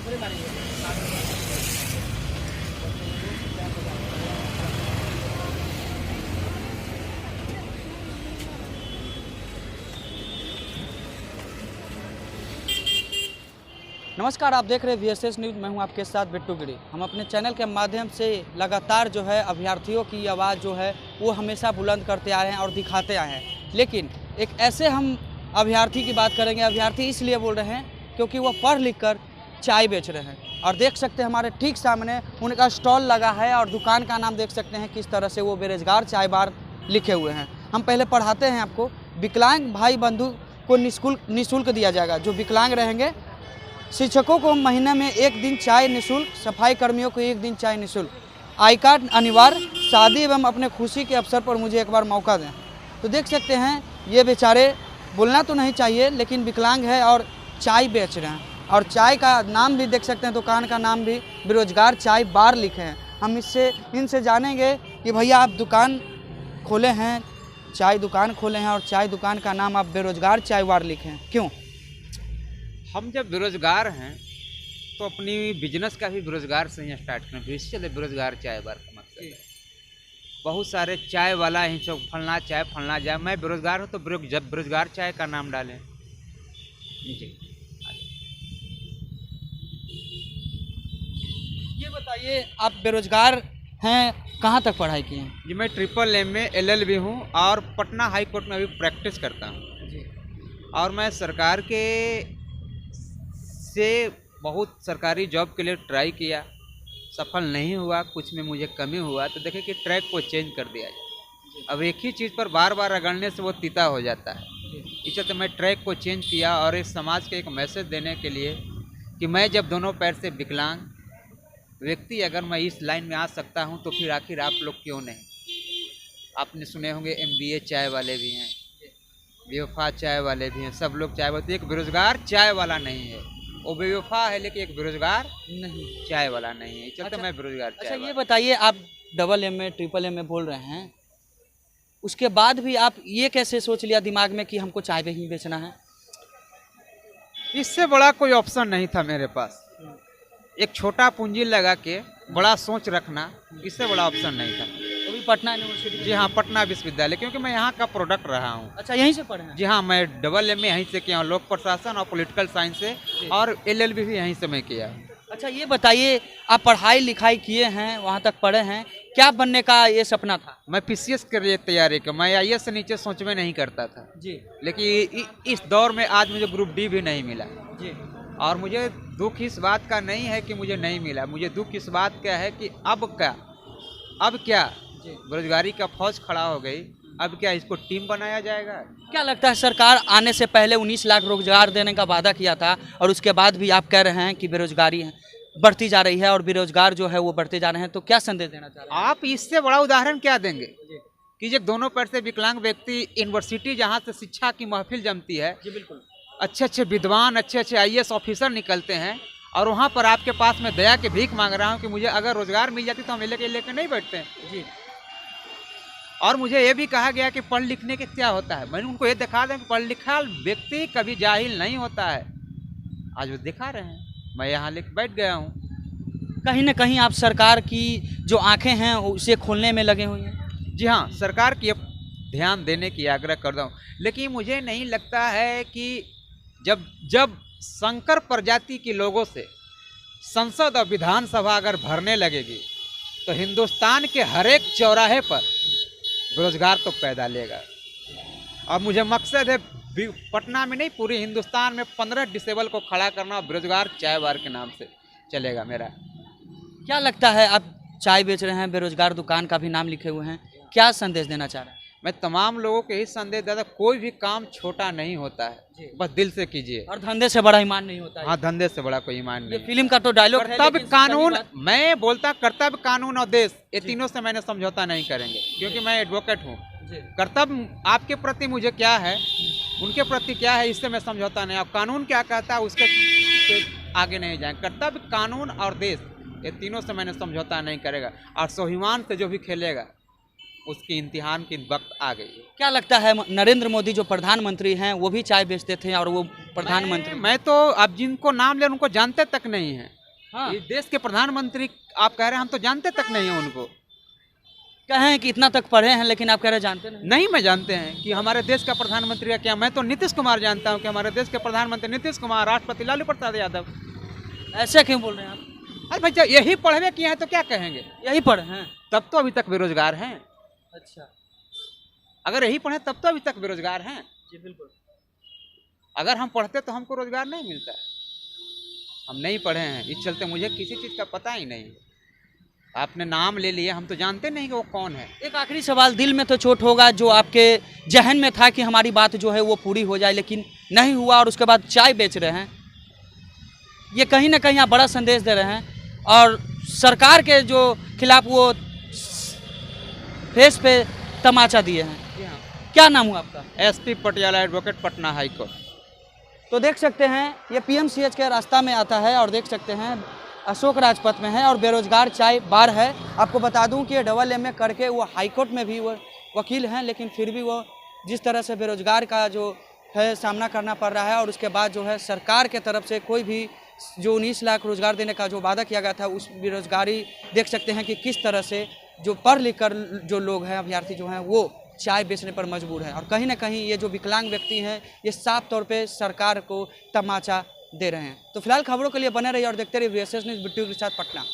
नमस्कार, आप देख रहे हैं VSS न्यूज़। मैं हूं आपके साथ बिट्टू गिरी। हम अपने चैनल के माध्यम से लगातार जो है अभ्यर्थियों की आवाज़ जो है वो हमेशा बुलंद करते आ रहे हैं और दिखाते आए हैं। लेकिन एक ऐसे हम अभ्यर्थी की बात करेंगे। अभ्यर्थी इसलिए बोल रहे हैं क्योंकि वो पढ़ लिख कर चाय बेच रहे हैं और देख सकते हैं हमारे ठीक सामने उनका स्टॉल लगा है और दुकान का नाम देख सकते हैं किस तरह से वो बेरोजगार चाय बार लिखे हुए हैं। हम पहले पढ़ाते हैं आपको। विकलांग भाई बंधु को निःशुल्क दिया जाएगा। जो विकलांग रहेंगे, शिक्षकों को महीने में 1 दिन चाय निःशुल्क, सफाई कर्मियों को 1 दिन चाय निःशुल्क, आई कार्ड अनिवार्य, शादी एवं अपने खुशी के अवसर पर मुझे एक बार मौका दें। तो देख सकते हैं ये बेचारे, बोलना तो नहीं चाहिए लेकिन विकलांग है और चाय बेच रहे हैं। और चाय का नाम भी देख सकते हैं, दुकान का नाम भी बेरोजगार चाय बार लिखे हैं। हम इनसे जानेंगे कि भैया आप दुकान खोले हैं, चाय दुकान खोले हैं और चाय दुकान का नाम आप बेरोजगार चाय बार लिखे हैं, क्यों? हम जब बेरोजगार हैं तो अपनी बिजनेस का भी बेरोजगार से ही स्टार्ट करें। भविष्य चले बेरोजगार चाय बार का मकसद है। बहुत सारे चाय वाला ही सब फलना चाय मैं बेरोजगार हूँ तो जब बेरोजगार चाय का नाम डालें। जी ये बताइए, आप बेरोजगार हैं, कहाँ तक पढ़ाई किए हैं? जी मैं ट्रिपल M में LLB हूँ और पटना हाई कोर्ट में अभी प्रैक्टिस करता हूँ जी। और मैं सरकार के से बहुत सरकारी जॉब के लिए ट्राई किया, सफल नहीं हुआ, कुछ में मुझे कमी हुआ तो देखे कि ट्रैक को चेंज कर दिया जाए। अब एक ही चीज़ पर बार बार रगड़ने से वो तीता हो जाता है। इसलिए तो मैं ट्रैक को चेंज किया और इस समाज के एक मैसेज देने के लिए कि मैं जब दोनों पैर से विकलांग व्यक्ति अगर मैं इस लाइन में आ सकता हूँ तो फिर आखिर आप लोग क्यों नहीं। आपने सुने होंगे MBA चाय वाले भी हैं, बेवफा चाय वाले भी हैं, सब लोग चाय वाले। एक बेरोजगार चाय वाला नहीं है, वो बेवफा है लेकिन एक बेरोजगार नहीं, चाय वाला नहीं है। चलते मैं बेरोजगार चाय अच्छा ये बताइए, आप डबल M में ट्रिपल M में बोल रहे हैं, उसके बाद भी आप ये कैसे सोच लिया दिमाग में कि हमको चाय ही बेचना है? इससे बड़ा कोई ऑप्शन नहीं था मेरे पास। एक छोटा पूंजी लगा के बड़ा सोच रखना, इससे बड़ा ऑप्शन नहीं था। अभी पटना यूनिवर्सिटी? जी हाँ, पटना विश्वविद्यालय, क्योंकि मैं यहाँ का प्रोडक्ट रहा हूँ। अच्छा, यहीं से पढ़े हैं? जी हाँ, मैं डबल M में यहीं से किया हूँ, लोक प्रशासन और पॉलिटिकल साइंस से, और LLB भी यहीं से मैं किया। अच्छा ये बताइए, आप पढ़ाई लिखाई किए हैं, वहाँ तक पढ़े हैं, क्या बनने का ये सपना था? मैं PCS के लिए तैयारी कर, मैं IAS से नीचे सोच में नहीं करता था जी। लेकिन इस दौर में आज मुझे ग्रुप D भी नहीं मिला जी। और मुझे दुख इस बात का नहीं है कि मुझे नहीं मिला, मुझे दुख इस बात का है कि अब क्या बेरोजगारी का फौज खड़ा हो गई। अब क्या इसको टीम बनाया जाएगा? क्या लगता है, सरकार आने से पहले 19 लाख रोजगार देने का वादा किया था और उसके बाद भी आप कह रहे हैं कि बेरोजगारी बढ़ती जा रही है और बेरोजगार जो है वो बढ़ते जा रहे हैं, तो क्या संदेश देना चाह रहे हैं? आप इससे बड़ा उदाहरण क्या देंगे कि जब दोनों पैर से विकलांग व्यक्ति यूनिवर्सिटी जहाँ से शिक्षा की महफिल जमती है, जी बिल्कुल, अच्छे विद्वान, अच्छे IAS ऑफिसर निकलते हैं और वहाँ पर आपके पास मैं दया के भीख मांग रहा हूँ कि मुझे अगर रोजगार मिल जाती तो हम लेके नहीं बैठते हैं। जी। और मुझे ये भी कहा गया कि पढ़ लिखने के क्या होता है। मैंने उनको ये दिखा दिया कि पढ़ लिखा व्यक्ति कभी जाहिल नहीं होता है। आज वो दिखा रहे हैं, मैं यहाँ लेके बैठ गया हूँ। कहीं ना कहीं आप सरकार की जो आंखें हैं उसे खोलने में लगे हुए हैं। जी हाँ, सरकार की ध्यान देने की आग्रह करता हूँ, लेकिन मुझे नहीं लगता है कि जब संकर प्रजाति के लोगों से संसद और विधानसभा अगर भरने लगेगी तो हिंदुस्तान के हर एक चौराहे पर बेरोजगार तो पैदा लेगा। और मुझे मकसद है पटना में नहीं, पूरे हिंदुस्तान में 15 डिसेबल को खड़ा करना बेरोजगार चाय बार के नाम से चलेगा मेरा। क्या लगता है, आप चाय बेच रहे हैं, बेरोजगार दुकान का भी नाम लिखे हुए हैं, क्या संदेश देना चाह रहे हैं? मैं तमाम लोगों को यही संदेश देता, कोई भी काम छोटा नहीं होता है, बस दिल से कीजिए। और धंधे से बड़ा ईमान नहीं होता है। हाँ, धंधे से बड़ा कोई ईमान नहीं। ये फिल्म का तो डायलॉग है। कर्तव्य कानून, मैं बोलता कर्तव्य कानून और देश, ये तीनों से मैंने समझौता नहीं करेंगे, क्योंकि मैं एडवोकेट हूँ। कर्तव्य आपके प्रति मुझे क्या है, उनके प्रति क्या है, इससे मैं समझौता नहीं। अब कानून क्या कहता है उसके आगे नहीं जाएंगे। कर्तव्य कानून और देश, ये तीनों से मैंने समझौता नहीं करेगा। और स्वाभिमान से जो भी खेलेगा उसकी इम्तिहान की वक्त आ गई है। क्या लगता है, नरेंद्र मोदी जो प्रधानमंत्री हैं वो भी चाय बेचते थे और वो प्रधानमंत्री। मैं तो अब जिनको नाम ले उनको जानते तक नहीं है। हाँ, इस देश के प्रधानमंत्री आप कह रहे हैं, हम तो जानते तक नहीं है उनको। कहें कि इतना तक पढ़े हैं लेकिन आप कह रहे जानते नहीं। नहीं मैं जानते हैं कि हमारे देश का प्रधानमंत्री है क्या। मैं तो नीतीश कुमार जानता हूँ कि हमारे देश के प्रधानमंत्री नीतीश कुमार, राष्ट्रपति लालू प्रसाद यादव। ऐसे क्यों बोल रहे हैं आप? अरे भाई जब यही पढ़वे किए हैं तो क्या कहेंगे। यही पढ़े हैं। तब तो अभी तक बेरोजगार हैं। अच्छा, अगर यही पढ़े तब तो अभी तक बेरोजगार हैं। जी बिल्कुल। अगर हम पढ़ते तो हमको रोजगार नहीं मिलता। हम नहीं पढ़े हैं, इस चलते मुझे किसी चीज़ का पता ही नहीं। आपने नाम ले लिया, हम तो जानते नहीं कि वो कौन है। एक आखिरी सवाल, दिल में तो चोट होगा, जो आपके जहन में था कि हमारी बात जो है वो पूरी हो जाए लेकिन नहीं हुआ, और उसके बाद चाय बेच रहे हैं। ये कहीं ना कहीं आप बड़ा संदेश दे रहे हैं और सरकार के जो खिलाफ वो फेस पे तमाचा दिए हैं। जी हाँ, क्या नाम हुआ आपका? SP Patiala advocate, Patna high court. तो देख सकते हैं ये पीएमसीएच के रास्ता में आता है और देख सकते हैं अशोक राजपथ में है और बेरोजगार चाय बार है। आपको बता दूं कि ये डबल एमए करके वो हाईकोर्ट में भी वो वकील हैं, लेकिन फिर भी वो जिस तरह से बेरोजगार का जो है सामना करना पड़ रहा है, और उसके बाद जो है सरकार के तरफ से कोई भी जो 19 लाख रोजगार देने का जो वादा किया गया था, उस बेरोजगारी देख सकते हैं कि किस तरह से जो पढ़ लिख कर जो लोग हैं, अभ्यर्थी जो हैं, वो चाय बेचने पर मजबूर है। और कहीं ना कहीं ये जो विकलांग व्यक्ति हैं ये साफ तौर पे सरकार को तमाचा दे रहे हैं। तो फिलहाल खबरों के लिए बने रहिए और देखते रहिए VSS न्यूज़ बिट्टू के साथ पटना।